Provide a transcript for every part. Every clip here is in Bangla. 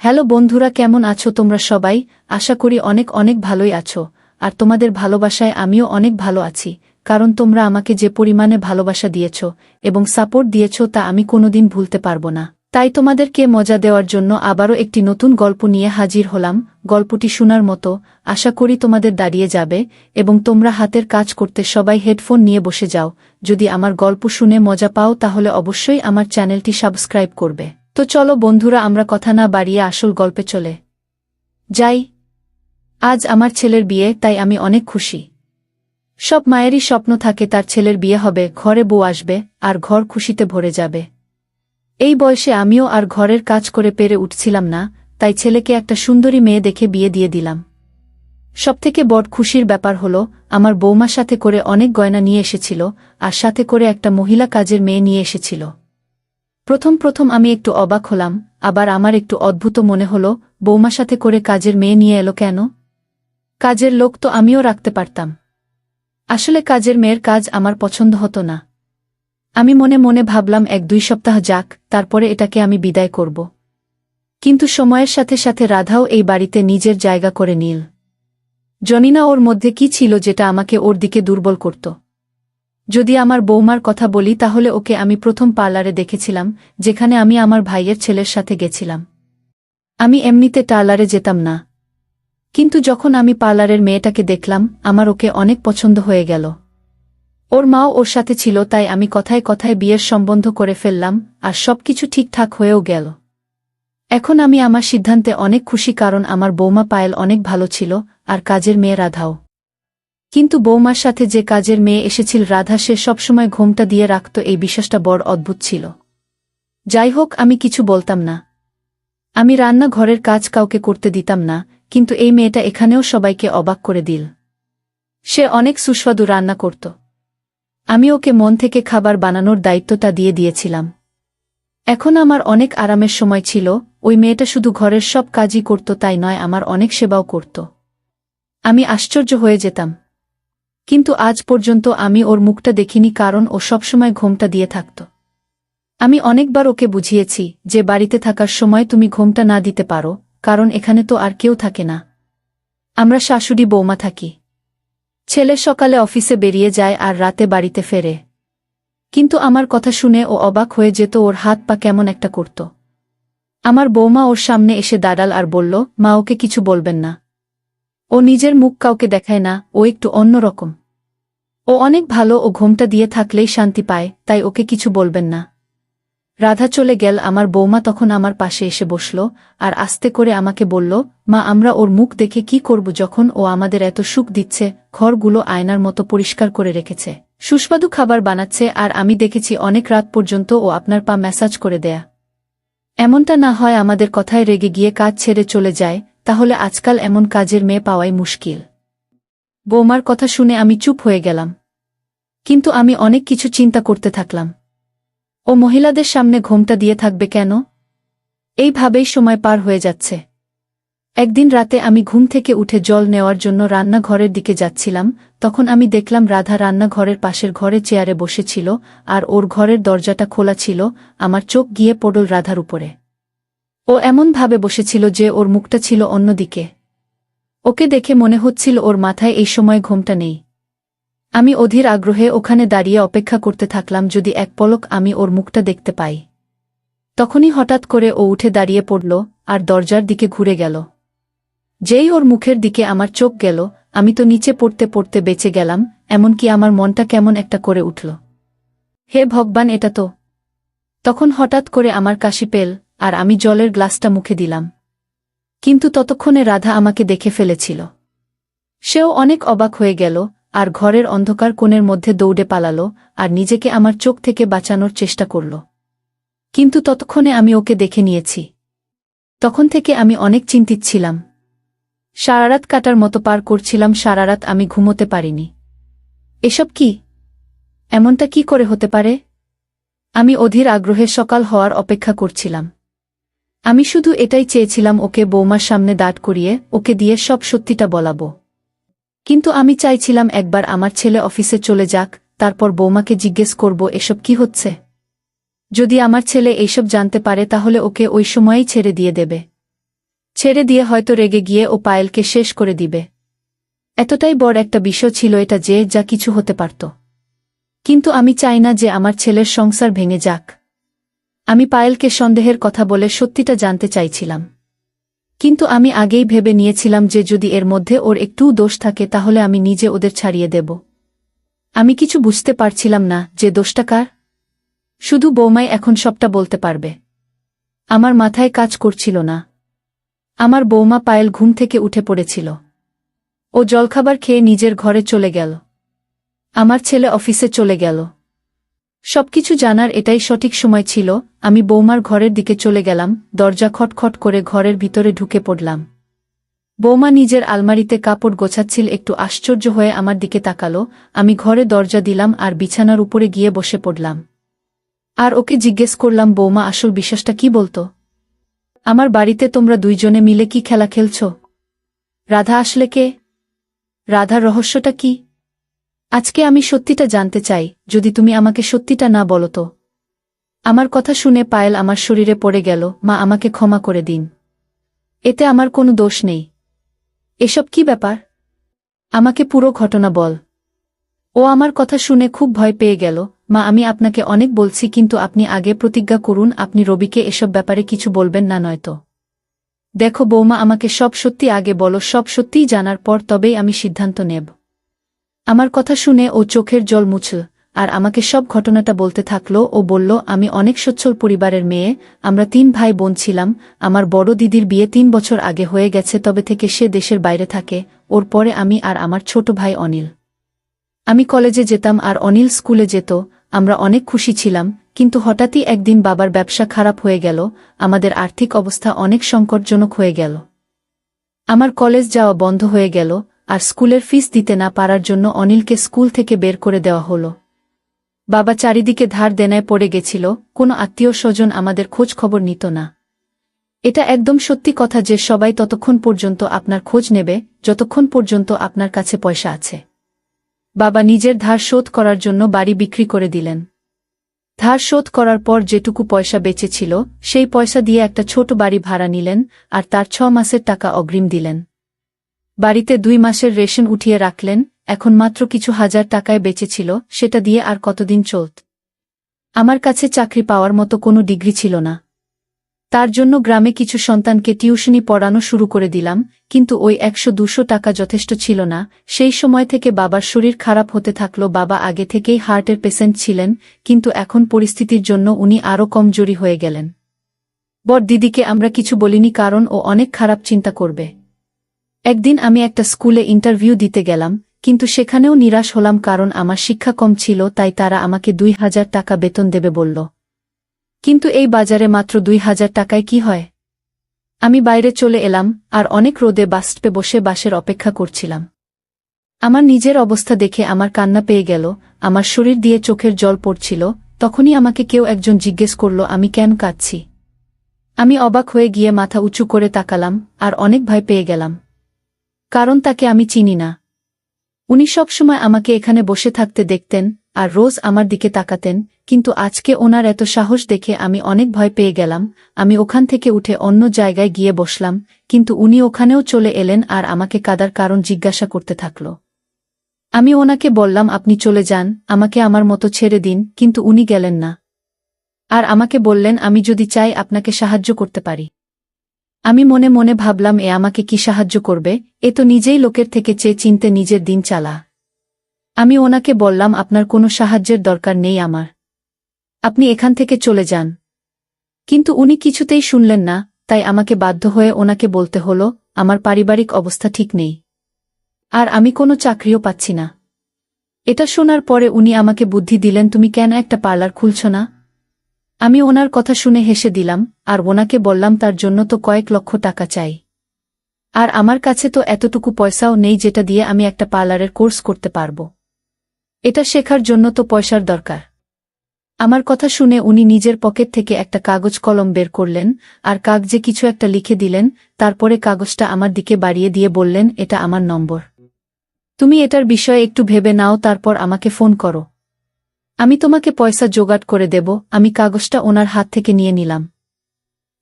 হ্যালো বন্ধুরা, কেমন আছো তোমরা সবাই? আশা করি অনেক অনেক ভালোই আছো। আর তোমাদের ভালোবাসায় আমিও অনেক ভালো আছি, কারণ তোমরা আমাকে যে পরিমাণে ভালোবাসা দিয়েছ এবং সাপোর্ট দিয়েছ তা আমি কোনোদিন ভুলতে পারবো না। তাই তোমাদেরকে মজা দেওয়ার জন্য আবারও একটি নতুন গল্প নিয়ে হাজির হলাম। গল্পটি শোনার মতো, আশা করি তোমাদের দাঁড়িয়ে যাবে এবং তোমরা হাতের কাজ করতে সবাই হেডফোন নিয়ে বসে যাও। যদি আমার গল্প শুনে মজা পাও তাহলে অবশ্যই আমার চ্যানেলটি সাবস্ক্রাইব করবে। তো চলো বন্ধুরা, আমরা কথা না বাড়িয়ে আসল গল্পে চলে যাই। আজ আমার ছেলের বিয়ে, তাই আমি অনেক খুশি। সব মায়েরই স্বপ্ন থাকে তার ছেলের বিয়ে হবে, ঘরে বউ আসবে আর ঘর খুশিতে ভরে যাবে। এই বয়সে আমিও আর ঘরের কাজ করে পেরে উঠছিলাম না, তাই ছেলেকে একটা সুন্দরী মেয়ে দেখে বিয়ে দিয়ে দিলাম। সবথেকে বড় খুশির ব্যাপার হলো, আমার বৌমা সাথে করে অনেক গয়না নিয়ে এসেছিল আর সাথে করে একটা মহিলা কাজের মেয়ে নিয়ে এসেছিল। প্রথম প্রথম আমি একটু অবাক হলাম, আবার আমার একটু অদ্ভুত মনে হলো, বৌমা সাথে করে কাজের মেয়ে নিয়ে এলো কেন? কাজের লোক তো আমিও রাখতে পারতাম। আসলে কাজের মেয়ের কাজ আমার পছন্দ হতো না। আমি মনে মনে ভাবলাম 1-2 সপ্তাহ যাক, তারপরে এটাকে আমি বিদায় করব। কিন্তু সময়ের সাথে সাথে রাধাও এই বাড়িতে নিজের জায়গা করে নিল। জানিনা ওর মধ্যে কি ছিল যেটা আমাকে ওর দিকে দুর্বল করত। যদি আমার বৌমার কথা বলি তাহলে ওকে আমি প্রথম পার্লারে দেখেছিলাম, যেখানে আমি আমার ভাইয়ের ছেলের সাথে গেছিলাম। আমি এমনিতে পার্লারে যেতাম না, কিন্তু যখন আমি পার্লারের মেয়েটাকে দেখলাম আমার ওকে অনেক পছন্দ হয়ে গেল। ওর মাও ওর সাথে ছিল, তাই আমি কথায় কথায় বিয়ের সম্বন্ধ করে ফেললাম আর সবকিছু ঠিকঠাক হয়েও গেল। এখন আমি আমার সিদ্ধান্তে অনেক খুশি, কারণ আমার বৌমা পায়েল অনেক ভালো ছিল আর কাজের মেয়ে রাধাও। কিন্তু বৌমার সাথে যে কাজের মেয়ে এসেছিল রাধা, সে সবসময় ঘোমটা দিয়ে রাখত। এই বিশ্বাসটা বড় অদ্ভুত ছিল। যাই হোক, আমি কিছু বলতাম না। আমি রান্না ঘরের কাজ কাউকে করতে দিতাম না, কিন্তু এই মেয়েটা এখানেও সবাইকে অবাক করে দিল। সে অনেক সুস্বাদু রান্না করত। আমি ওকে মন থেকে খাবার বানানোর দায়িত্বটা দিয়ে দিয়েছিলাম। এখন আমার অনেক আরামের সময় ছিল। ওই মেয়েটা শুধু ঘরের সব কাজই করত তাই নয়, আমার অনেক সেবাও করত। আমি আশ্চর্য হয়ে যেতাম। কিন্তু আজ পর্যন্ত আমি ওর মুখটা দেখিনি, কারণ ও সবসময় ঘোমটা দিয়ে থাকত। আমি অনেকবার ওকে বুঝিয়েছি যে বাড়িতে থাকার সময় তুমি ঘোমটা না দিতে পারো, কারণ এখানে তো আর কেউ থাকে না। আমরা শাশুড়ি বৌমা থাকি। ছেলে সকালে অফিসে বেরিয়ে যায় আর রাতে বাড়িতে ফেরে। কিন্তু আমার কথা শুনে ও অবাক হয়ে যেত, ওর হাত পা কেমন একটা করত। আমার বৌমা ওর সামনে এসে দাঁড়াল আর বলল, মা ওকে কিছু বলবেন না। ও নিজের মুখ কাউকে দেখায় না, ও একটু অন্যরকম। ও অনেক ভালো, ও ঘোমটা দিয়ে থাকলেই শান্তি পায়, তাই ওকে কিছু বলবেন না। রাধা চলে গেল। আমার বৌমা তখন আমার পাশে এসে বসল আর আস্তে করে আমাকে বলল, মা আমরা ওর মুখ দেখে কি করব যখন ও আমাদের এত সুখ দিচ্ছে, ঘরগুলো আয়নার মতো পরিষ্কার করে রেখেছে, সুস্বাদু খাবার বানাচ্ছে, আর আমি দেখেছি অনেক রাত পর্যন্ত ও আপনার পা ম্যাসাজ করে দেয়া। এমনটা না হয় আমাদের কথায় রেগে গিয়ে কাজ ছেড়ে চলে যায়, তাহলে আজকাল এমন কাজের মেয়ে পাওয়াই মুশকিল। বৌমার কথা শুনে আমি চুপ হয়ে গেলাম। কিন্তু আমি অনেক কিছু চিন্তা করতে থাকলাম। ও মহিলাদের সামনে ঘোমটা দিয়ে থাকবে কেন? এইভাবেই সময় পার হয়ে যাচ্ছে। একদিন রাতে আমি ঘুম থেকে উঠে জল নেওয়ার জন্য রান্নাঘরের দিকে যাচ্ছিলাম, তখন আমি দেখলাম রাধা রান্নাঘরের পাশের ঘরে চেয়ারে বসেছিল আর ওর ঘরের দরজাটা খোলা ছিল। আমার চোখ গিয়ে পড়ল রাধার উপরে। ও এমনভাবে বসেছিল যে ওর মুখটা ছিল অন্যদিকে। ওকে দেখে মনে হচ্ছিল ওর মাথায় এই সময় ঘোমটা নেই। আমি অধীর আগ্রহে ওখানে দাঁড়িয়ে অপেক্ষা করতে থাকলাম, যদি এক পলক আমি ওর মুখটা দেখতে পাই। তখনই হঠাৎ করে ও উঠে দাঁড়িয়ে পড়ল আর দরজার দিকে ঘুরে গেল। যেই ওর মুখের দিকে আমার চোখ গেল, আমি তো নিচে পড়তে পড়তে বেঁচে গেলাম, এমনকি আমার মনটা কেমন একটা করে উঠল। হে ভগবান, এটা তো! তখন হঠাৎ করে আমার কাশি পেল আর আমি জলের গ্লাসটা মুখে দিলাম। কিন্তু ততক্ষণে রাধা আমাকে দেখে ফেলেছিল। সেও অনেক অবাক হয়ে গেল আর ঘরের অন্ধকার কোণের মধ্যে দৌড়ে পালালো আর নিজেকে আমার চোখ থেকে বাঁচানোর চেষ্টা করল। কিন্তু ততক্ষণে আমি ওকে দেখে নিয়েছি। তখন থেকে আমি অনেক চিন্তিত ছিলাম। সারারাত কাটার মতো পার করছিলাম, সারারাত আমি ঘুমোতে পারিনি। এসব কি? এমনটা কি করে হতে পারে? আমি অধীর আগ্রহে সকাল হওয়ার অপেক্ষা করছিলাম। আমি শুধু এটাই চেয়েছিলাম, ওকে বৌমার সামনে দাঁড় করিয়ে ওকে দিয়ে সব সত্যিটা বলাবো। কিন্তু আমি চাইছিলাম একবার আমার ছেলে অফিসে চলে যাক, তারপর বৌমাকে জিজ্ঞেস করব এসব কি হচ্ছে। যদি আমার ছেলে এইসব জানতে পারে তাহলে ওকে ওই সময়েই ছেড়ে দিয়ে দেবে। ছেড়ে দিয়ে হয়তো রেগে গিয়ে ও পায়েলকে শেষ করে দিবে। এতটাই বড় একটা বিষয় ছিল এটা যে যা কিছু হতে পারত। কিন্তু আমি চাই না যে আমার ছেলের সংসার ভেঙে যাক। আমি পায়েলকে সন্দেহের কথা বলে সত্যিটা জানতে চাইছিলাম। কিন্তু আমি আগেই ভেবে নিয়েছিলাম যে যদি এর মধ্যে ওর একটুও দোষ থাকে তাহলে আমি নিজে ওদের ছাড়িয়ে দেব। আমি কিছু বুঝতে পারছিলাম না যে দোষটা কার। শুধু বৌমাই এখন সবটা বলতে পারবে। আমার মাথায় কাজ করছিল না। আমার বৌমা পায়েল ঘুম থেকে উঠে পড়েছিল। ও জলখাবার খেয়ে নিজের ঘরে চলে গেল। আমার ছেলে অফিসে চলে গেল। সবকিছু জানার এটাই সঠিক সময় ছিল। আমি বৌমার ঘরের দিকে চলে গেলাম, দরজা খটখট করে ঘরের ভিতরে ঢুকে পড়লাম। বৌমা নিজের আলমারিতে কাপড় গোছাচ্ছিল, একটু আশ্চর্য হয়ে আমার দিকে তাকালো। আমি ঘরে দরজা দিলাম আর বিছানার উপরে গিয়ে বসে পড়লাম। আর ওকে জিজ্ঞেস করলাম, বৌমা আসল বিশ্বাসটা কি বলতো? আমার বাড়িতে তোমরা দুইজনে মিলে কি খেলা খেলছ? রাধা আসলে কে? রাধার রহস্যটা কি? আজকে আমি সত্যিটা জানতে চাই। যদি তুমি আমাকে সত্যিটা না বলো তো। আমার কথা শুনে পায়েল আমার শরীরে পড়ে গেল। মা, আমাকে ক্ষমা করে দিন। এতে আমার কোনো দোষ নেই। এসব কি ব্যাপার? আমাকে পুরো ঘটনা বল। ও আমার কথা শুনে খুব ভয় পেয়ে গেল। মা, আমি আপনাকে অনেক বলছি, কিন্তু আপনি আগে প্রতিজ্ঞা করুন আপনি রবিকে এসব ব্যাপারে কিছু বলবেন না, নয়তো। দেখো বৌমা, আমাকে সব সত্যি আগে বলো। সব সত্যিই জানার পর তবেই আমি সিদ্ধান্ত নেব। আমার কথা শুনে ও চোখের জল মুছল আর আমাকে সব ঘটনাটা বলতে থাকলো। ও বলল, আমি অনেক সচ্ছল পরিবারের মেয়ে। আমরা 3 ভাই বোন ছিলাম। আমার বড় দিদির বিয়ে 3 বছর আগে হয়ে গেছে, তবে থেকে সে দেশের বাইরে থাকে। ওর পরে আমি আর আমার ছোট ভাই অনিল। আমি কলেজে যেতাম আর অনিল স্কুলে যেত। আমরা অনেক খুশি ছিলাম, কিন্তু হঠাৎই একদিন বাবার ব্যবসা খারাপ হয়ে গেল। আমাদের আর্থিক অবস্থা অনেক সংকটজনক হয়ে গেল। আমার কলেজ যাওয়া বন্ধ হয়ে গেল আর স্কুলের ফিস দিতে না পারার জন্য অনিলকে স্কুল থেকে বের করে দেওয়া হলো। বাবা চারিদিকে ধার দেনায় পড়ে গেছিল। কোনো আত্মীয় স্বজন আমাদের খোঁজ খবর নিত না। এটা একদম সত্যি কথা যে সবাই ততক্ষণ পর্যন্ত আপনার খোঁজ নেবে যতক্ষণ পর্যন্ত আপনার কাছে পয়সা আছে। বাবা নিজের ধার শোধ করার জন্য বাড়ি বিক্রি করে দিলেন। ধার শোধ করার পর যেটুকু পয়সা বেঁচেছিল সেই পয়সা দিয়ে একটা ছোট বাড়ি ভাড়া নিলেন আর তার 6 মাসের টাকা অগ্রিম দিলেন। বাড়িতে 2 মাসের রেশন উঠিয়ে রাখলেন। এখন মাত্র কিছু হাজার টাকায় বেঁচেছিল, সেটা দিয়ে আর কতদিন চলত? আমার কাছে চাকরি পাওয়ার মতো কোনো ডিগ্রি ছিল না। তার জন্য গ্রামে কিছু সন্তানকে টিউশনি পড়ানো শুরু করে দিলাম, কিন্তু ওই 100-200 টাকা যথেষ্ট ছিল না। সেই সময় থেকে বাবার শরীর খারাপ হতে থাকলো। বাবা আগে থেকেই হার্টের পেশেন্ট ছিলেন, কিন্তু এখন পরিস্থিতির জন্য উনি আরও কমজোরি হয়ে গেলেন। বড় দিদিকে আমরা কিছু বলিনি, কারণ ও অনেক খারাপ চিন্তা করবে। একদিন আমি একটা স্কুলে ইন্টারভিউ দিতে গেলাম, কিন্তু সেখানেও নিরাশ হলাম, কারণ আমার শিক্ষা কম ছিল, তাই তারা আমাকে 2000 টাকা বেতন দেবে বলল। কিন্তু এই বাজারে মাত্র 2000 টাকায় কি হয়? আমি বাইরে চলে এলাম আর অনেক রোদে বাসস্টপে বসে বাসের অপেক্ষা করছিলাম। আমার নিজের অবস্থা দেখে আমার কান্না পেয়ে গেল। আমার শরীর দিয়ে চোখের জল পড়ছিল। তখনই আমাকে কেউ একজন জিজ্ঞেস করল, আমি কেন কাঁদছি? আমি অবাক হয়ে গিয়ে মাথা উঁচু করে তাকালাম আর অনেক ভয় পেয়ে গেলাম, কারণ তাকে আমি চিনি না। উনি সবসময় আমাকে এখানে বসে থাকতে দেখতেন আর রোজ আমার দিকে তাকাতেন, কিন্তু আজকে ওনার এত সাহস দেখে আমি অনেক ভয় পেয়ে গেলাম। আমি ওখান থেকে উঠে অন্য জায়গায় গিয়ে বসলাম, কিন্তু উনি ওখানেও চলে এলেন আর আমাকে কাদার কারণ জিজ্ঞাসা করতে থাকল। আমি ওনাকে বললাম, আপনি চলে যান, আমাকে আমার মতো ছেড়ে দিন, কিন্তু উনি গেলেন না। আর আমাকে বললেন, আমি যদি চাই আপনাকে সাহায্য করতে পারি। আমি মনে মনে ভাবলাম, এ আমাকে কি সাহায্য করবে? এ তো নিজেই লোকের থেকে চেয়ে চিনতে নিজের দিন চালা। আমি ওনাকে বললাম, আপনার কোনো সাহায্যের দরকার নেই আমার। আপনি এখান থেকে চলে যান। কিন্তু উনি কিছুতেই শুনলেন না, তাই আমাকে বাধ্য হয়ে ওনাকে বলতে হলো, আমার পারিবারিক অবস্থা ঠিক নেই আর আমি কোনো চাকরিও পাচ্ছি না। এটা শোনার পরে উনি আমাকে বুদ্ধি দিলেন, তুমি কেন একটা পার্লার খুলছ না? আমি ওনার কথা শুনে হেসে দিলাম আর ওনাকে বললাম, তার জন্য তো কয়েক লক্ষ টাকা চাই, আর আমার কাছে তো এতটুকু পয়সাও নেই যেটা দিয়ে আমি একটা পার্লারের কোর্স করতে পারব। এটা শেখার জন্য তো পয়সার দরকার। আমার কথা শুনে উনি নিজের পকেট থেকে একটা কাগজ কলম বের করলেন আর কাগজে কিছু একটা লিখে দিলেন। তারপরে কাগজটা আমার দিকে বাড়িয়ে দিয়ে বললেন, এটা আমার নম্বর। তুমি এটার বিষয়ে একটু ভেবে নাও, তারপর আমাকে ফোন করো। আমি তোমাকে পয়সা জোগাড় করে দেব। আমি কাগজটা ওনার হাত থেকে নিয়ে নিলাম।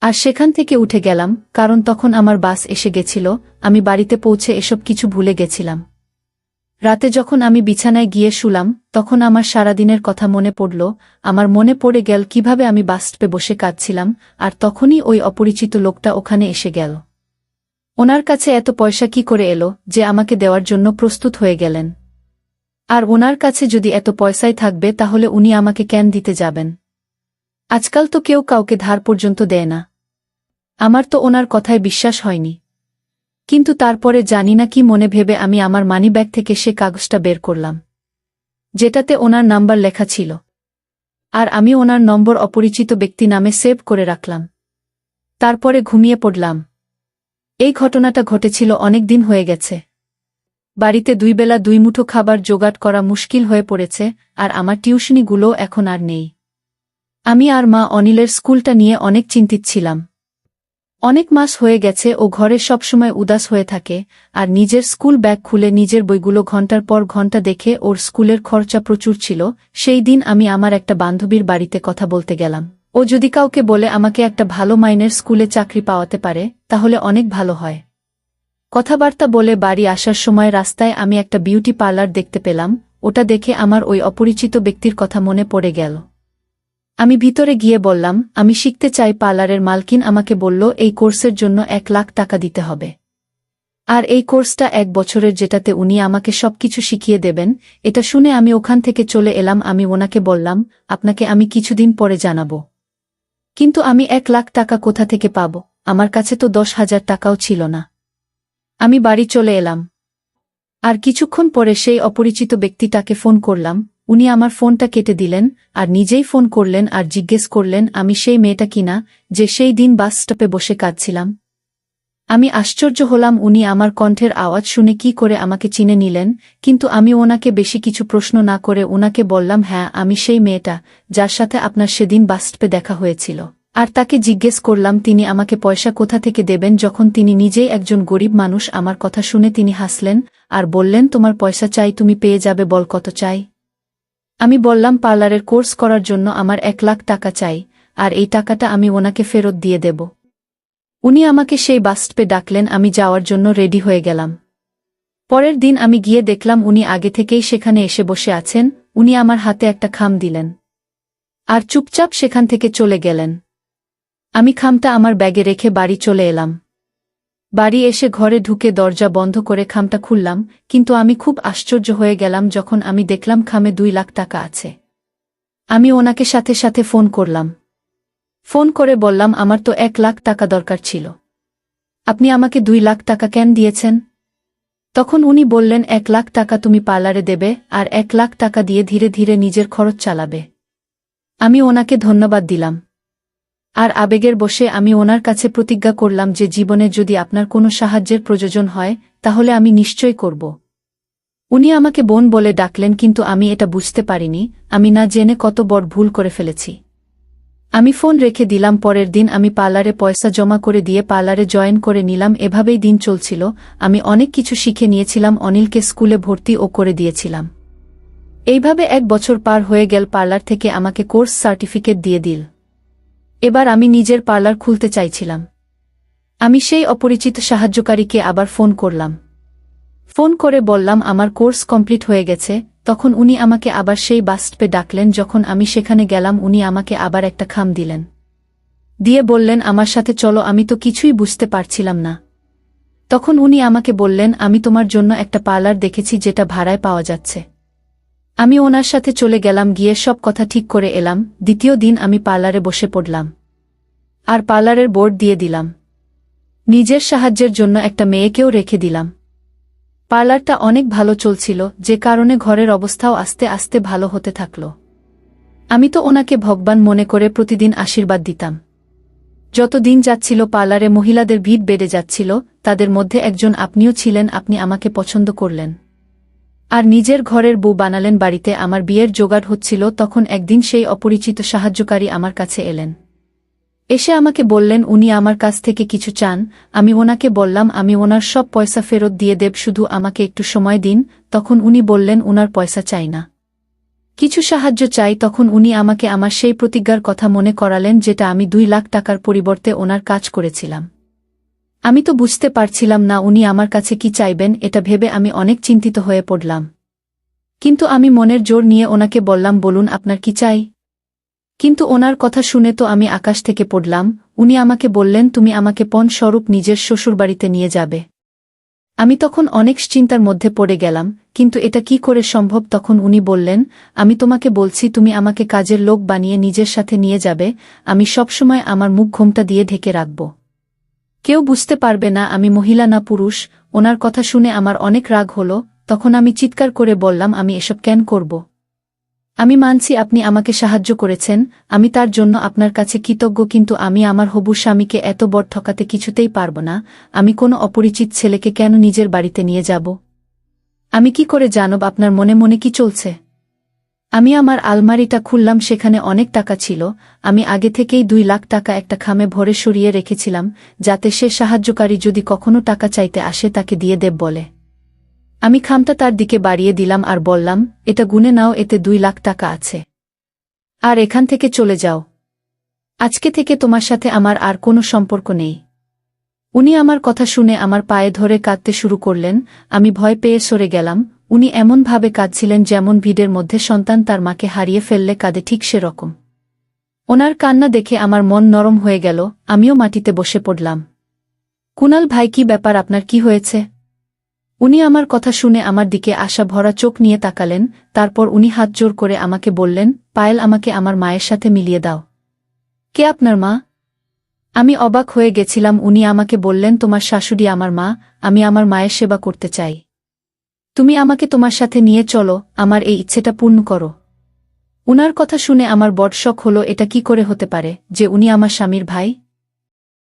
আর সেখান থেকে উঠে গেলাম, কারণ তখন আমার বাস এসে গেছিল। আমি বাড়িতে পৌঁছে এসব কিছু ভুলে গেছিলাম। রাতে যখন আমি বিছানায় গিয়ে শুলাম, তখন আমার সারাদিনের কথা মনে পড়ল। আমার মনে পড়ে গেল কিভাবে আমি বাস স্টপে বসে কাঁদছিলাম, আর তখনই ওই অপরিচিত লোকটা ওখানে এসে গেল। ওনার কাছে এত পয়সা কি করে এলো যে আমাকে দেওয়ার জন্য প্রস্তুত হয়ে গেলেন? আর ওনার কাছে যদি এত পয়সাই থাকবে তাহলে উনি আমাকে কেন দিতে যাবেন? আজকাল তো কেউ কাউকে ধার পর্যন্ত দেয় না। আমার তো ওনার কথায় বিশ্বাস হয়নি। কিন্তু তারপরে জানি না কি মনে ভেবে আমি আমার মানিব্যাগ থেকে সে কাগজটা বের করলাম, যেটাতে ওনার নাম্বার লেখা ছিল। আর আমি ওনার নম্বর অপরিচিত ব্যক্তি নামে সেভ করে রাখলাম। তারপরে ঘুমিয়ে পড়লাম। এই ঘটনাটা ঘটেছিল অনেক দিন হয়ে গেছে। বাড়িতে 2 বেলা 2 মুঠো খাবার জোগাড় করা মুশকিল হয়ে পড়েছে, আর আমার টিউশনিগুলোও এখন আর নেই। আমি আর মা অনিলের স্কুলটা নিয়ে অনেক চিন্তিত ছিলাম। অনেক মাস হয়ে গেছে ও ঘরে সবসময় উদাস হয়ে থাকে, আর নিজের স্কুল ব্যাগ খুলে নিজের বইগুলো ঘন্টার পর ঘন্টা দেখে। ওর স্কুলের খরচা প্রচুর ছিল। সেই দিন আমি আমার একটা বান্ধবীর বাড়িতে কথা বলতে গেলাম। ও যদি কাউকে বলে আমাকে একটা ভালো মাইনের স্কুলে চাকরি পাওয়াতে পারে তাহলে অনেক ভালো হয়। কথাবার্তা বলে বাড়ি আসার সময় রাস্তায় আমি একটা বিউটি পার্লার দেখতে পেলাম। ওটা দেখে আমার ওই অপরিচিত ব্যক্তির কথা মনে পড়ে গেল। আমি ভিতরে গিয়ে বললাম, আমি শিখতে চাই। পার্লারের মালকিন আমাকে বলল এই কোর্সের জন্য 1 লাখ টাকা দিতে হবে। আর এই কোর্সটা 1 বছরের, যেটাতে উনি আমাকে সবকিছু শিখিয়ে দেবেন। এটা শুনে আমি ওখান থেকে চলে এলাম। আমি ওনাকে বললাম, আপনাকে আমি কিছুদিন পরে জানাবো। কিন্তু আমি 1 লাখ টাকা কোথা থেকে পাব? আমার কাছে তো 10,000 টাকাও ছিল না। আমি বাড়ি চলে এলাম। আর কিছুক্ষণ পরে সেই অপরিচিত ব্যক্তিটাকে ফোন করলাম। উনি আমার ফোনটা কেটে দিলেন, আর নিজেই ফোন করলেন আর জিজ্ঞেস করলেন আমি সেই মেয়েটা কিনা, যে সেই দিন বাস স্টপে বসে কাঁদছিলাম। আমি আশ্চর্য হলাম উনি আমার কণ্ঠের আওয়াজ শুনে কি করে আমাকে চিনে নিলেন। কিন্তু আমি ওনাকে বেশি কিছু প্রশ্ন না করে ওনাকে বললাম, হ্যাঁ আমি সেই মেয়েটা যার সাথে আপনার সেদিন বাস স্টপে দেখা হয়েছিল। আর তাকে জিজ্ঞেস করলাম তিনি আমাকে পয়সা কোথা থেকে দেবেন, যখন তিনি নিজেই একজন গরিব মানুষ। আমার কথা শুনে তিনি হাসলেন আর বললেন, তোমার পয়সা চাই, তুমি পেয়ে যাবে, বল কত চাই। আমি বললাম পার্লারের কোর্স করার জন্য আমার 1 লাখ টাকা চাই, আর এই টাকাটা আমি ওনাকে ফেরত দিয়ে দেব। উনি আমাকে সেই বাস স্টপে ডাকলেন। আমি যাওয়ার জন্য রেডি হয়ে গেলাম। পরের দিন আমি গিয়ে দেখলাম উনি আগে থেকেই সেখানে এসে বসে আছেন। উনি আমার হাতে একটা খাম দিলেন আর চুপচাপ সেখান থেকে চলে গেলেন। আমি খামটা আমার ব্যাগে রেখে বাড়ি চলে এলাম। বাড়ি এসে ঘরে ঢুকে দরজা বন্ধ করে খামটা খুললাম, কিন্তু আমি খুব আশ্চর্য হয়ে গেলাম যখন আমি দেখলাম খামে 2 লাখ টাকা আছে। আমি ওনাকে সাথে সাথে ফোন করলাম। ফোন করে বললাম, আমার তো 1 লাখ টাকা দরকার ছিল। আপনি আমাকে 2 লাখ টাকা কেন দিয়েছেন? তখন উনি বললেন, 1 লাখ টাকা তুমি পার্লারে দেবে, আর 1 লাখ টাকা দিয়ে ধীরে ধীরে নিজের খরচ চালাবে। আমি ওনাকে ধন্যবাদ দিলাম। আর আবেগের বশে আমি ওনার কাছে প্রতিজ্ঞা করলাম যে জীবনে যদি আপনার কোনো সাহায্যের প্রয়োজন হয় তাহলে আমি নিশ্চয় করব। উনি আমাকে বোন বলে ডাকলেন, কিন্তু আমি এটা বুঝতে পারিনি আমি না জেনে কত বড় ভুল করে ফেলেছি। আমি ফোন রেখে দিলাম। পরের দিন আমি পার্লারে পয়সা জমা করে দিয়ে পার্লারে জয়েন করে নিলাম। এভাবেই দিন চলছিল। আমি অনেক কিছু শিখে নিয়েছিলাম, অনিলকে স্কুলে ভর্তি ও করে দিয়েছিলাম। এইভাবে 1 বছর পার হয়ে গেল। পার্লার থেকে আমাকে কোর্স সার্টিফিকেট দিয়ে দিল। এবার আমি নিজের পার্লার খুলতে চাইছিলাম। আমি সেই অপরিচিত সাহায্যকারীকে আবার ফোন করলাম। ফোন করে বললাম আমার কোর্স কমপ্লিট হয়ে গেছে। তখন উনি আমাকে আবার সেই বাস স্টপে ডাকলেন। যখন আমি সেখানে গেলাম উনি আমাকে আবার একটা খাম দিলেন, দিয়ে বললেন, আমার সাথে চলো। আমি তো কিছুই বুঝতে পারছিলাম না। তখন উনি আমাকে বললেন, আমি তোমার জন্য একটা পার্লার দেখেছি যেটা ভাড়ায় পাওয়া যাচ্ছে। আমি ওনার সাথে চলে গেলাম, গিয়ে সব কথা ঠিক করে এলাম। দ্বিতীয় দিন আমি পার্লারে বসে পড়লাম আর পার্লারের বোর্ড দিয়ে দিলাম। নিজের সাহায্যের জন্য একটা মেয়েকেও রেখে দিলাম। পার্লারটা অনেক ভালো চলছিল, যে কারণে ঘরের অবস্থাও আস্তে আস্তে ভালো হতে থাকল। আমি তো ওনাকে ভগবান মনে করে প্রতিদিন আশীর্বাদ দিতাম। যত দিন যাচ্ছিল পার্লারে মহিলাদের ভিড় বেড়ে যাচ্ছিল। তাদের মধ্যে একজন আপনিও ছিলেন। আপনি আমাকে পছন্দ করলেন আর নিজের ঘরের বউ বানালেন। বাড়িতে আমার বিয়ের জোগাড় হচ্ছিল, তখন একদিন সেই অপরিচিত সাহায্যকারী আমার কাছে এলেন। এসে আমাকে বললেন উনি আমার কাছ থেকে কিছু চান। আমি ওনাকে বললাম আমি ওনার সব পয়সা ফেরত দিয়ে দেব, শুধু আমাকে একটু সময় দিন। তখন উনি বললেন উনার পয়সা চাই না, কিছু সাহায্য চাই, তখন উনি আমাকে আমার সেই প্রতিজ্ঞার কথা মনে করালেন যেটা আমি 2 লাখ টাকার পরিবর্তে ওনার কাজ করেছিলাম। আমি তো বুঝতে পারছিলাম না উনি আমার কাছে কি চাইবেন, এটা ভেবে আমি অনেক চিন্তিত হয়ে পড়লাম। কিন্তু আমি মনের জোর নিয়ে ওনাকে বললাম, বলুন আপনার কি চাই। কিন্তু ওনার কথা শুনে তো আমি আকাশ থেকে পড়লাম। উনি আমাকে বললেন, তুমি আমাকে পণ স্বরূপ নিজের শ্বশুরবাড়িতে নিয়ে যাবে। আমি তখন অনেক চিন্তার মধ্যে পড়ে গেলাম, কিন্তু এটা কি করে সম্ভব। তখন উনি বললেন, আমি তোমাকে বলছি তুমি আমাকে কাজের লোক বানিয়ে নিজের সাথে নিয়ে যাবে, আমি সবসময় আমার মুখ ঘোমটা দিয়ে ঢেকে রাখব। কেউ বুঝতে পারবে না আমি মহিলা না পুরুষ। ওনার কথা শুনে আমার অনেক রাগ হলো। তখন আমি চিৎকার করে বললাম, আমি এসব কেন করব? আমি মানছি আপনি আমাকে সাহায্য করেছেন, আমি তার জন্য আপনার কাছে কৃতজ্ঞ, কিন্তু আমি আমার হবু স্বামীকে এত বড় ঠকাতে কিছুতেই পারব না। আমি কোনো অপরিচিত ছেলেকে কেন নিজের বাড়িতে নিয়ে যাব? আমি কি করে জানব আপনার মনে মনে কি চলছে? আমি আমার আলমারিটা খুললাম, সেখানে অনেক টাকা ছিল। আমি আগে থেকেই 2 লাখ টাকা একটা খামে ভরে সরিয়ে রেখেছিলাম, যাতে সে সাহায্যকারী যদি কখনো টাকা চাইতে আসে তাকে দিয়ে দেব বলে। আমি খামটা তার দিকে বাড়িয়ে দিলাম আর বললাম, এটা গুনে নাও, এতে 2 লাখ টাকা আছে। আর এখান থেকে চলে যাও। আজকে থেকে তোমার সাথে আমার আর কোনো সম্পর্ক নেই। উনি আমার কথা শুনে আমার পায়ে ধরে কাঁদতে শুরু করলেন। আমি ভয় পেয়ে সরে গেলাম। উনি এমনভাবে কাঁদছিলেন যেমন ভিড়ের মধ্যে সন্তান তার মাকে হারিয়ে ফেললে কাঁদে, ঠিক সেরকম। ওনার কান্না দেখে আমার মন নরম হয়ে গেল। আমিও মাটিতে বসে পড়লাম। কুনাল ভাই, কি ব্যাপার, আপনার কি হয়েছে? উনি আমার কথা শুনে আমার দিকে আশা ভরা চোখ নিয়ে তাকালেন। তারপর উনি হাত জোর করে আমাকে বললেন, পায়েল, আমাকে আমার মায়ের সাথে মিলিয়ে দাও। কে আপনার মা? আমি অবাক হয়ে গেছিলাম। উনি আমাকে বললেন, তোমার শাশুড়ি আমার মা, আমি আমার মায়ের সেবা করতে চাই। তুমি আমাকে তোমার সাথে নিয়ে চলো, আমার এই ইচ্ছেটা পূর্ণ করো। উনার কথা শুনে আমার বড় শক হলো। এটা কি করে হতে পারে যে উনি আমার স্বামীর ভাই?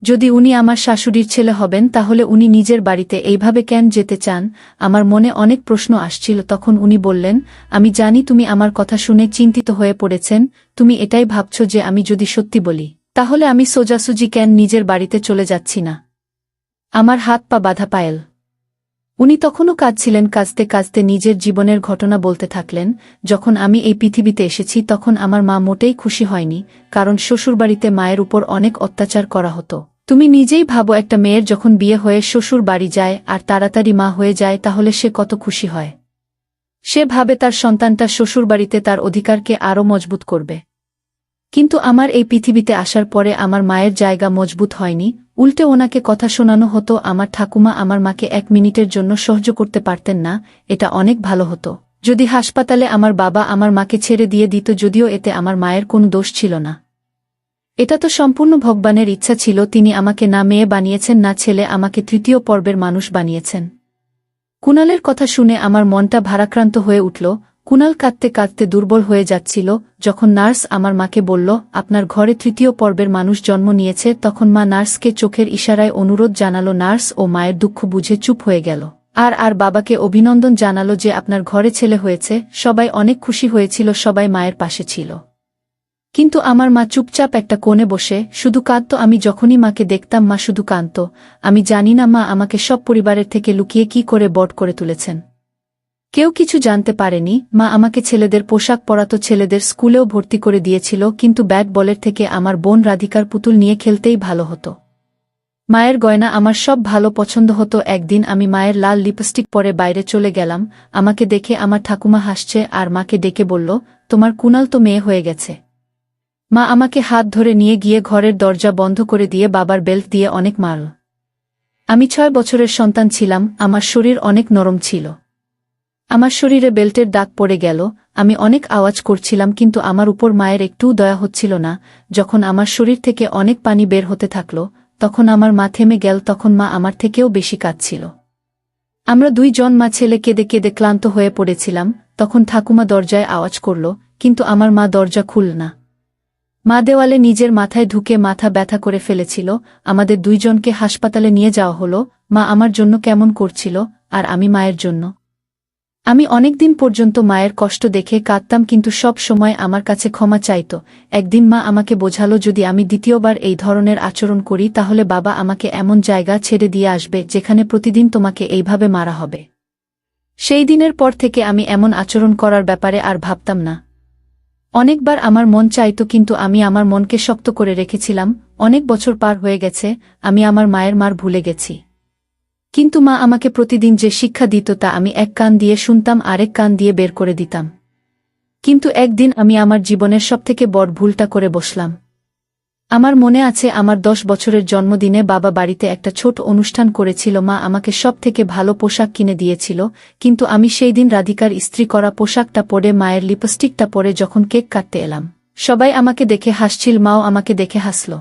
যদি উনি আমার শাশুড়ির ছেলে হবেন তাহলে উনি নিজের বাড়িতে এইভাবে কেন যেতে চান? আমার মনে অনেক প্রশ্ন আসছিল। তখন উনি বললেন, আমি জানি তুমি আমার কথা শুনে চিন্তিত হয়ে পড়েছেন। তুমি এটাই ভাবছ যে আমি যদি সত্যি বলি তাহলে আমি সোজাসুজি কেন নিজের বাড়িতে চলে যাচ্ছি না। আমার হাত পা বাঁধা পায়েল। উনি তখনও কাঁদছিলেন। কাঁদতে কাঁদতে নিজের জীবনের ঘটনা বলতে থাকলেন। যখন আমি এই পৃথিবীতে এসেছি তখন আমার মা মোটেই খুশি হয়নি, কারণ শ্বশুরবাড়িতে মায়ের উপর অনেক অত্যাচার করা হতো। তুমি নিজেই ভাবো, একটা মেয়ের যখন বিয়ে হয়ে শ্বশুর বাড়ি যায় আর তাড়াতাড়ি মা হয়ে যায় তাহলে সে কত খুশি হয়। সে ভাবে তার সন্তানটা শ্বশুরবাড়িতে তার অধিকারকে আরও মজবুত করবে। কিন্তু আমার এই পৃথিবীতে আসার পরে আমার মায়ের জায়গা মজবুত হয়নি, উল্টে ওনাকে কথা শোনানো হতো। আমার ঠাকুমা আমার মাকে 1 মিনিটের জন্য সহ্য করতে পারতেন না। এটা অনেক ভালো হতো যদি হাসপাতালে আমার বাবা আমার মাকে ছেড়ে দিয়ে দিত, যদিও এতে আমার মায়ের কোনো দোষ ছিল না। এটা তো সম্পূর্ণ ভগবানের ইচ্ছা ছিল। তিনি আমাকে না মেয়ে বানিয়েছেন না ছেলে, আমাকে 3য় পর্বের মানুষ বানিয়েছেন। কুনালের কথা শুনে আমার মনটা ভারাক্রান্ত হয়ে উঠল। কুনাল কাঁদতে কাঁদতে দুর্বল হয়ে যাচ্ছিল। যখন নার্স আমার মাকে বলল, আপনার ঘরে 3য় পর্বের মানুষ জন্ম নিয়েছে, তখন মা নার্সকে চোখের ইশারায় অনুরোধ জানালো। নার্স ও মায়ের দুঃখ বুঝে চুপ হয়ে গেল। আর বাবাকে অভিনন্দন জানালো যে আপনার ঘরে ছেলে হয়েছে। সবাই অনেক খুশি হয়েছিল, সবাই মায়ের পাশে ছিল। কিন্তু আমার মা চুপচাপ একটা কোণে বসে শুধু কাঁদত। আমি যখনই মাকে দেখতাম মা শুধু কাঁদত। আমি জানি না মা আমাকে সব পরিবারের থেকে লুকিয়ে কি করে বড় করে তুলেছেন। কেউ কিছু জানতে পারেনি। মা আমাকে ছেলেদের পোশাক পরাতো, ছেলেদের স্কুলেও ভর্তি করে দিয়েছিল, কিন্তু ব্যাট বলের থেকে আমার বোন রাধিকার পুতুল নিয়ে খেলতেই ভালো হতো। মায়ের গয়না আমার সব ভালো পছন্দ হতো। একদিন আমি মায়ের লাল লিপস্টিক পরে বাইরে চলে গেলাম। আমাকে দেখে আমার ঠাকুমা হাসছে আর মাকে ডেকে বলল, তোমার কুনাল তো মেয়ে হয়ে গেছে। মা আমাকে হাত ধরে নিয়ে গিয়ে ঘরের দরজা বন্ধ করে দিয়ে বাবার বেল্ট দিয়ে অনেক মারল। আমি 6 বছরের সন্তান ছিলাম। আমার শরীর অনেক নরম ছিল। আমার শরীরে বেল্টের দাগ পড়ে গেল। আমি অনেক আওয়াজ করছিলাম, কিন্তু আমার উপর মায়ের একটুও দয়া হচ্ছিল না। যখন আমার শরীর থেকে অনেক পানি বের হতে থাকল তখন আমার মা থেমে গেল। তখন মা আমার থেকেও বেশি কাঁদছিল। আমরা 2 জন মা ছেলে কেঁদে কেঁদে ক্লান্ত হয়ে পড়েছিলাম। তখন ঠাকুমা দরজায় আওয়াজ করল, কিন্তু আমার মা দরজা খুলল না। মা দেওয়ালে নিজের মাথায় ঢুকে মাথা ব্যথা করে ফেলেছিল। আমাদের 2 জনকে হাসপাতালে নিয়ে যাওয়া হলো। মা আমার জন্য কেমন করছিল আর আমি মায়ের জন্য। আমি অনেকদিন পর্যন্ত মায়ের কষ্ট দেখে কাঁদতাম, কিন্তু সব সময় আমার কাছে ক্ষমা চাইত। একদিন মা আমাকে বোঝালো, যদি আমি দ্বিতীয়বার এই ধরনের আচরণ করি তাহলে বাবা আমাকে এমন জায়গা ছেড়ে দিয়ে আসবে যেখানে প্রতিদিন তোমাকে এইভাবে মারা হবে। সেই দিনের পর থেকে আমি এমন আচরণ করার ব্যাপারে আর ভাবতাম না। অনেকবার আমার মন চাইতো কিন্তু আমি আমার মনকে শক্ত করে রেখেছিলাম। অনেক বছর পার হয়ে গেছে, আমি আমার মায়ের মার ভুলে গেছি। কিন্তু মা আমাকে প্রতিদিন যে শিক্ষা দিত তা আমি এক কান দিয়ে শুনতাম, আরেক কান দিয়ে বের করে দিতাম। কিন্তু একদিন আমি আমার জীবনের সবথেকে বড় ভুলটা করে বসলাম। আমার মনে আছে, আমার 10 বছরের জন্মদিনে বাবা বাড়িতে একটা ছোট অনুষ্ঠান করেছিল। মা আমাকে সবথেকে ভালো পোশাক কিনে দিয়েছিল, কিন্তু আমি সেই দিন রাধিকার ইস্ত্রি করা পোশাকটা পরে, মায়ের লিপস্টিকটা পরে যখন কেক কাটতে এলাম, সবাই আমাকে দেখে হাসছিল, মাও আমাকে দেখে হাসল।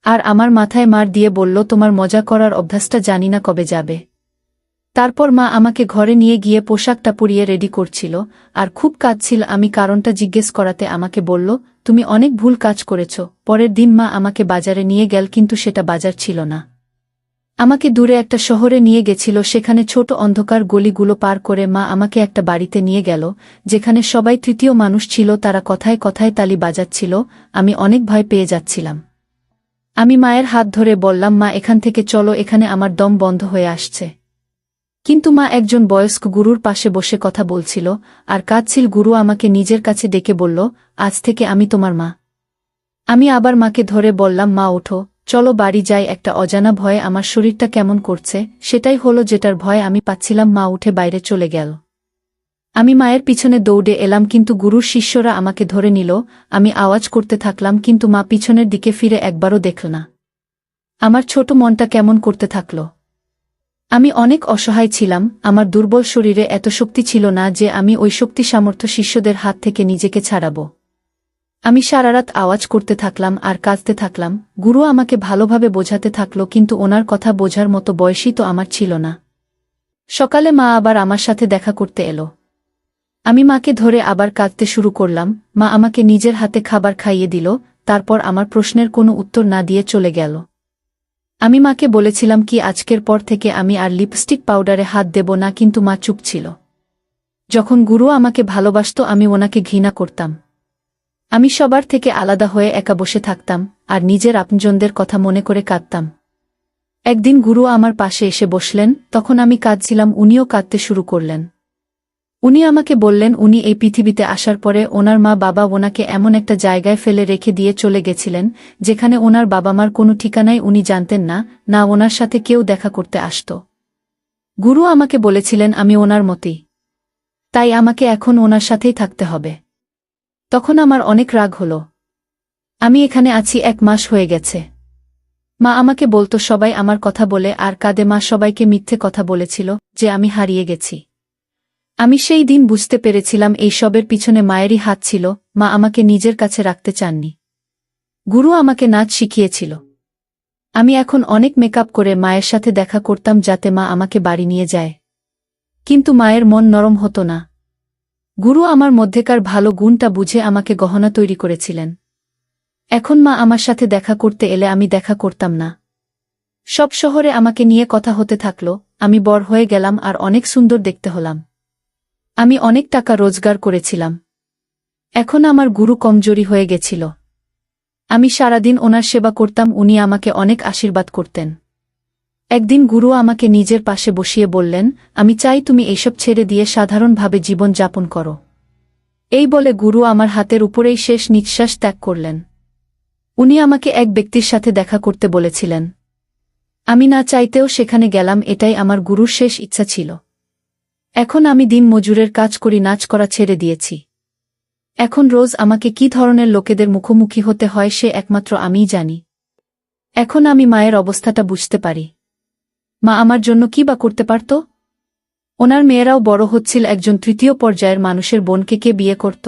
আর আমার মাথায় মার দিয়ে বলল, তোমার মজা করার অভ্যাসটা জানি না কবে যাবে। তারপর মা আমাকে ঘরে নিয়ে গিয়ে পোশাকটা পরিয়ে রেডি করছিল, আর খুব কাঁদছিল। আমি কারণটা জিজ্ঞেস করাতে আমাকে বলল, তুমি অনেক ভুল কাজ করেছ। পরের দিন মা আমাকে বাজারে নিয়ে গেল, কিন্তু সেটা বাজার ছিল না। আমাকে দূরে একটা শহরে নিয়ে গেছিল। সেখানে ছোট অন্ধকার গলিগুলো পার করে মা আমাকে একটা বাড়িতে নিয়ে গেল, যেখানে সবাই তৃতীয় মানুষ ছিল। তারা কথায় কথায় তালি বাজাচ্ছিল। আমি অনেক ভয় পেয়ে যাচ্ছিলাম। আমি মায়ের হাত ধরে বললাম, মা এখান থেকে চলো, এখানে আমার দম বন্ধ হয়ে আসছে। কিন্তু মা একজন বয়স্ক গুরুর পাশে বসে কথা বলছিল আর কাঁদছিল। গুরু আমাকে নিজের কাছে ডেকে বলল, আজ থেকে আমি তোমার মা। আমি আবার মাকে ধরে বললাম, মা ওঠো, চলো বাড়ি যাই। একটা অজানা ভয়ে আমার শরীরটা কেমন করছে, সেটাই হলো যেটার ভয় আমি পাচ্ছিলাম। মা উঠে বাইরে চলে গেল। আমি মায়ের পিছনে দৌড়ে এলাম, কিন্তু গুরুর শিষ্যরা আমাকে ধরে নিল। আমি আওয়াজ করতে থাকলাম, কিন্তু মা পিছনের দিকে ফিরে একবারও দেখল না। আমার ছোট মনটা কেমন করতে থাকল। আমি অনেক অসহায় ছিলাম। আমার দুর্বল শরীরে এত শক্তি ছিল না যে আমি ওই শক্তি সামর্থ্য শিষ্যদের হাত থেকে নিজেকে ছাড়াব। আমি সারারাত আওয়াজ করতে থাকলাম আর কাঁদতে থাকলাম। গুরু আমাকে ভালোভাবে বোঝাতে থাকল, কিন্তু ওনার কথা বোঝার মতো বয়সই তো আমার ছিল না। সকালে মা আবার আমার সাথে দেখা করতে এলো। আমি মাকে ধরে আবার কাঁদতে শুরু করলাম। মা আমাকে নিজের হাতে খাবার খাইয়ে দিল, তারপর আমার প্রশ্নের কোনো উত্তর না দিয়ে চলে গেল। আমি মাকে বলেছিলাম কি আজকের পর থেকে আমি আর লিপস্টিক পাউডারে হাত দেব না, কিন্তু মা চুপ ছিল। যখন গুরু আমাকে ভালোবাসত আমি ওনাকে ঘৃণা করতাম। আমি সবার থেকে আলাদা হয়ে একা বসে থাকতাম আর নিজের আপনজনদের কথা মনে করে কাঁদতাম। একদিন গুরু আমার পাশে এসে বসলেন, তখন আমি কাঁদছিলাম। উনিও কাঁদতে শুরু করলেন। উনি আমাকে বললেন, উনি এই পৃথিবীতে আসার পরে ওনার মা বাবা ওনাকে এমন একটা জায়গায় ফেলে রেখে দিয়ে চলে গেছিলেন, যেখানে ওনার বাবা মার কোনো ঠিকানাই উনি জানতেন না, না ওনার সাথে কেউ দেখা করতে আসত। গুরু আমাকে বলেছিলেন আমি ওনার মতই, তাই আমাকে এখন ওনার সাথেই থাকতে হবে। তখন আমার অনেক রাগ হল। আমি এখানে আছি 1 মাস হয়ে গেছে। মা আমাকে বলতো সবাই আমার কথা বলে আর কাঁদে। মা সবাইকে মিথ্যে কথা বলেছিল যে আমি হারিয়ে গেছি। আমি সেই দিন বুঝতে পেরেছিলাম এই সবের পিছনে মায়েরই হাত ছিল। মা আমাকে নিজের কাছে রাখতে চাননি। গুরু আমাকে নাচ শিখিয়েছিল। আমি এখন অনেক মেকআপ করে মায়ের সাথে দেখা করতাম, যাতে মা আমাকে বাড়ি নিয়ে যায়। কিন্তু মায়ের মন নরম হতো না। গুরু আমার মধ্যেকার ভালো গুণটা বুঝে আমাকে গহনা তৈরি করেছিলেন। এখন মা আমার সাথে দেখা করতে এলে আমি দেখা করতাম না। সব শহরে আমাকে নিয়ে কথা হতে থাকল। আমি বড় হয়ে গেলাম আর অনেক সুন্দর দেখতে হলাম। আমি অনেক টাকা রোজগার করেছিলাম। এখন আমার গুরু কমজোরি হয়ে গেছিল। আমি সারাদিন ওনার সেবা করতাম, উনি আমাকে অনেক আশীর্বাদ করতেন। একদিন গুরু আমাকে নিজের পাশে বসিয়ে বললেন, আমি চাই তুমি এইসব ছেড়ে দিয়ে সাধারণভাবে জীবন যাপন করো। এই বলে গুরু আমার হাতের উপরেই শেষ নিঃশ্বাস ত্যাগ করলেন। উনি আমাকে এক ব্যক্তির সাথে দেখা করতে বলেছিলেন। আমি না চাইতেও সেখানে গেলাম। এটাই আমার গুরুর শেষ ইচ্ছা ছিল। এখন আমি দিন মজুরের কাজ করি, নাচ করা ছেড়ে দিয়েছি। এখন রোজ আমাকে কি ধরনের লোকেদের মুখোমুখি হতে হয় সে একমাত্র আমিই জানি। এখন আমি মায়ের অবস্থাটা বুঝতে পারি। মা আমার জন্য কি বা করতে পারত? ওনার মেয়েরাও বড় হচ্ছিল, একজন 3য় পর্যায়ের মানুষের বোনকে কে বিয়ে করত?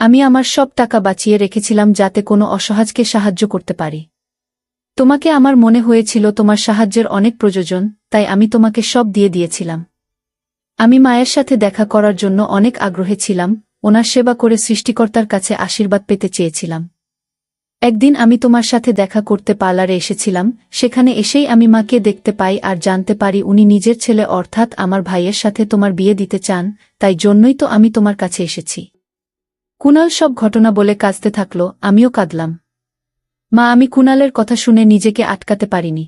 আমি আমার সব টাকা বাঁচিয়ে রেখেছিলাম যাতে কোনো অসহায়কে সাহায্য করতে পারি। তোমাকে আমার মনে হয়েছিল তোমার সাহায্যের অনেক প্রয়োজন, তাই আমি তোমাকে সব দিয়ে দিয়েছিলাম। আমি মায়ের সাথে দেখা করার জন্য অনেক আগ্রহী ছিলাম। ওনার সেবা করে সৃষ্টিকর্তার কাছে আশীর্বাদ পেতে চেয়েছিলাম। একদিন আমি তোমার সাথে দেখা করতে পার্লারে এসেছিলাম। সেখানে এসেই আমি মাকে দেখতে পাই আর জানতে পারি উনি নিজের ছেলে অর্থাৎ আমার ভাইয়ের সাথে তোমার বিয়ে দিতে চান। তাই জন্যই তো আমি তোমার কাছে এসেছি। কুনাল সব ঘটনা বলে কাঁদতে থাকল, আমিও কাঁদলাম। মা, আমি কুনালের কথা শুনে নিজেকে আটকাতে পারিনি।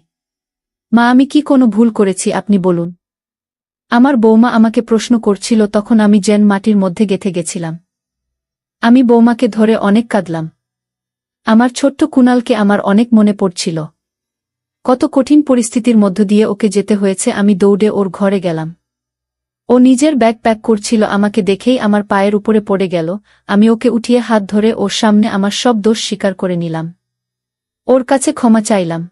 মা, আমি কি কোনো ভুল করেছি আপনি বলুন। আমার বৌমা আমাকে প্রশ্ন করছিল, তখন আমি যেন মাটির মধ্যে গেঁথে গেছিলাম। আমি বৌমাকে ধরে অনেক কাঁদলাম। আমার ছোট্ট কুণালকে আমার অনেক মনে পড়ছিল। কত কঠিন পরিস্থিতির মধ্য দিয়ে ওকে যেতে হয়েছে। আমি দৌড়ে ওর ঘরে গেলাম। ও নিজের ব্যাগ প্যাক করছিল, আমাকে দেখেই আমার পায়ের উপরে পড়ে গেল। আমি ওকে উঠিয়ে হাত ধরে ওর সামনে আমার সব দোষ স্বীকার করে নিলাম। ওর কাছে ক্ষমা চাইলাম।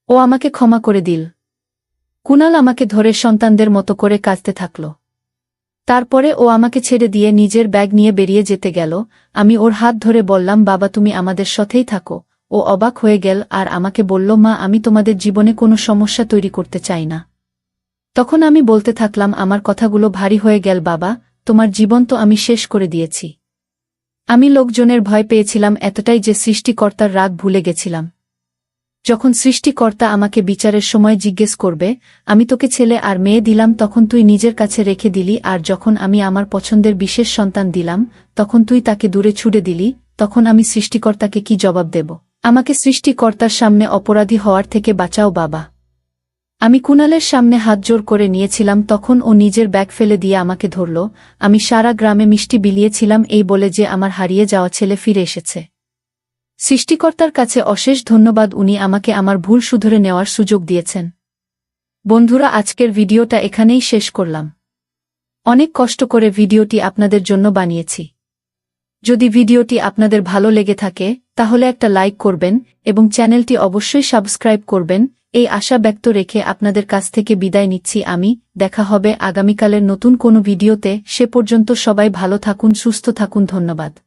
ও আমাকে ক্ষমা করে দিল। কুণাল আমাকে ধরে সন্তানদের মতো করে কাঁদতে থাকল। তারপরে ও আমাকে ছেড়ে দিয়ে নিজের ব্যাগ নিয়ে বেরিয়ে যেতে গেল। আমি ওর হাত ধরে বললাম, বাবা তুমি আমাদের সাথেই থাকো। ও অবাক হয়ে গেল আর আমাকে বলল, মা আমি তোমাদের জীবনে কোনো সমস্যা তৈরি করতে চাই না। তখন আমি বলতে থাকলাম, আমার কথাগুলো ভারী হয়ে গেল বাবা, তোমার জীবন তো আমি শেষ করে দিয়েছি। আমি লোকজনের ভয় পেয়েছিলাম এতটাই যে সৃষ্টিকর্তার রাগ ভুলে গেছিলাম। যখন সৃষ্টিকর্তা আমাকে বিচারের সময় জিজ্ঞেস করবে, আমি তোকে ছেলে আর মেয়ে দিলাম, তখন তুই নিজের কাছে রেখে দিলি, আর যখন আমি আমার পছন্দের বিশেষ সন্তান দিলাম, তখন তুই তাকে দূরে ছুড়ে দিলি, তখন আমি সৃষ্টিকর্তাকে কি জবাব দেব? আমাকে সৃষ্টিকর্তার সামনে অপরাধী হওয়ার থেকে বাঁচাও বাবা। আমি কুণালের সামনে হাত জোর করে নিয়েছিলাম, তখন ও নিজের ব্যাগ ফেলে দিয়ে আমাকে ধরল। আমি সারা গ্রামে মিষ্টি বিলিয়েছিলাম এই বলে যে আমার হারিয়ে যাওয়া ছেলে ফিরে এসেছে। সৃষ্টিকর্তার কাছে অশেষ ধন্যবাদ, উনি আমাকে আমার ভুল শুধরে নেওয়ার সুযোগ দিয়েছেন। বন্ধুরা, আজকের ভিডিওটা এখানেই শেষ করলাম। অনেক কষ্ট করে ভিডিওটি আপনাদের জন্য বানিয়েছি। যদি ভিডিওটি আপনাদের ভালো লেগে থাকে তাহলে একটা লাইক করবেন এবং চ্যানেলটি অবশ্যই সাবস্ক্রাইব করবেন। এই আশা ব্যক্ত রেখে আপনাদের কাছ থেকে বিদায় নিচ্ছি আমি। দেখা হবে আগামীকালের নতুন কোনো ভিডিওতে। সে পর্যন্ত সবাই ভালো থাকুন, সুস্থ থাকুন। ধন্যবাদ।